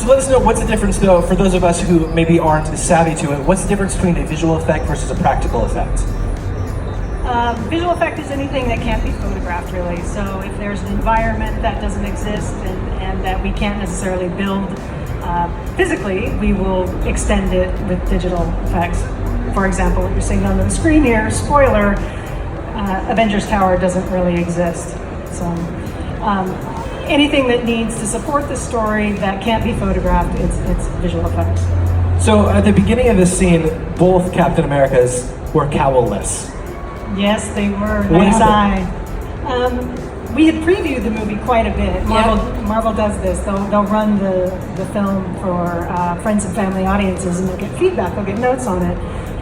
So let us know what's the difference, though, for those of us who maybe aren't as savvy to it. What's the difference between a visual effect versus a practical effect? Visual effect is anything that can't be photographed, really. So if there's an environment that doesn't exist and that we can't necessarily build physically, we will extend it with digital effects. For example, what you're seeing on the screen here, spoiler, Avengers Tower doesn't really exist. So anything that needs to support the story that can't be photographed, it's visual effects. So at the beginning of this scene, both Captain Americas were cowl-less. Yes, they were. What Nice eye. happened? We had previewed the movie quite a bit. Marvel does this. They'll run the film for friends and family audiences, and they'll get feedback. They'll get notes on it.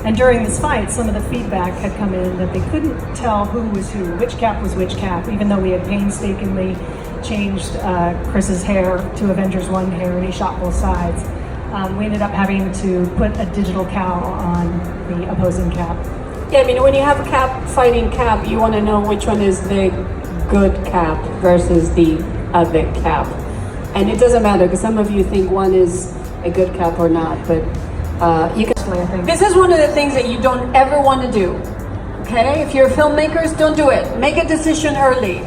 And during this fight, some of the feedback had come in that they couldn't tell who was who, which Cap was which Cap, even though we had painstakingly changed Chris's hair to Avengers 1 hair, and he shot both sides. We ended up having to put a digital cowl on the opposing Cap. Yeah, I mean, when you have a Cap fighting Cap, you want to know which one is the good Cap versus the other Cap. And it doesn't matter, because some of you think one is a good Cap or not, but you can. This is one of the things that you don't ever want to do, okay? If you're filmmakers, don't do it. Make a decision early.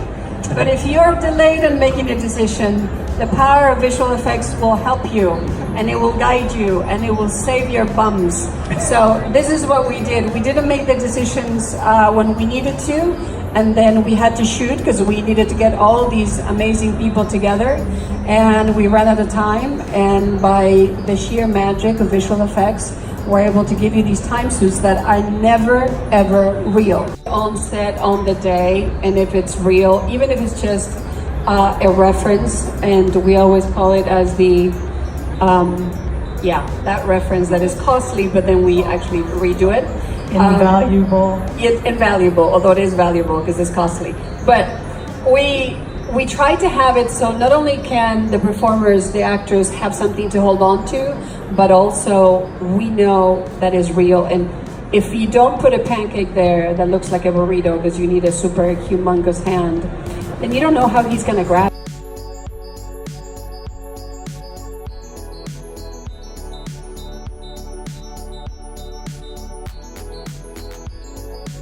But if you're delayed in making a decision, the power of visual effects will help you, and it will guide you, and it will save your bums. So this is what we did. We didn't make the decisions when we needed to, and then we had to shoot because we needed to get all these amazing people together, and we ran out of time, and by the sheer magic of visual effects, we're able to give you these time suits that are never, ever real. On set, on the day, and if it's real, even if it's just a reference, and we always call it as the, that reference that is costly, but then we actually redo it. Invaluable. It's invaluable, although it is valuable because it's costly. But we try to have it so not only can the performers, the actors have something to hold on to, but also we know that is real. And if you don't put a pancake there that looks like a burrito because you need a super humongous hand, then you don't know how he's gonna grab it.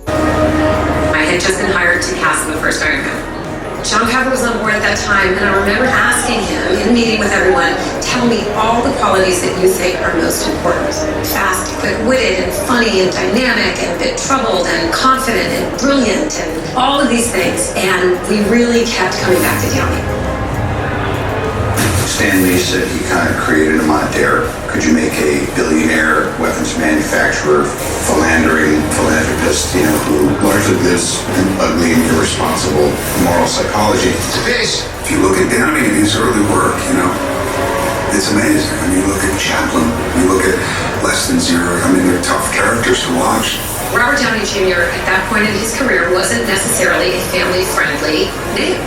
I had just been hired to cast the first Iron Man. John Favreau was on board at that time, and I remember asking him in a meeting with everyone, tell me all the qualities that you think are most important. Fast, quick-witted, and funny, and dynamic, and a bit troubled, and confident, and brilliant, and all of these things. And we really kept coming back to Downey. Stan Lee said he kind of created him on a dare. Could you make a billionaire weapons manufacturer, philanthropist, who largely lives an ugly and irresponsible moral psychology? If you look at Downey and his early work, it's amazing. I mean, you look at Chaplin, you look at Less Than Zero. I mean, they're tough characters to watch. Robert Downey Jr. at that point in his career wasn't necessarily a family-friendly name.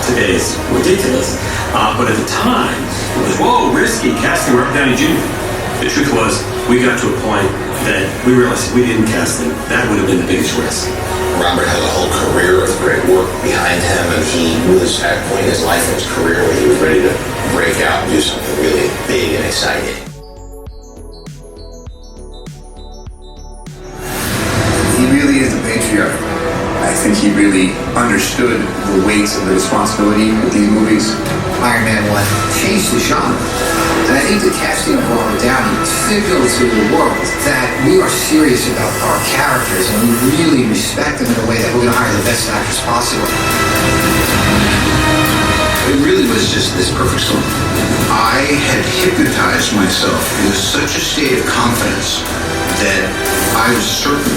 Today's ridiculous, but at the time, it was, whoa, risky, casting Robert Downey Jr. The truth was, we got to a point that we realized if we didn't cast him, that would have been the biggest risk. Robert has a whole career of great work behind him, and he was at a point in his life and his career where he was ready to break out and do something really big and exciting. He really is a patriarch. I think he really understood the weight of the responsibility with these movies. Iron Man 1 changed the genre. And I think the casting of Robert Downey signaled to the world that we are serious about our characters and we really respect them in a way that we're going to hire the best actors possible. It really was just this perfect storm. I had hypnotized myself into such a state of confidence that I was certain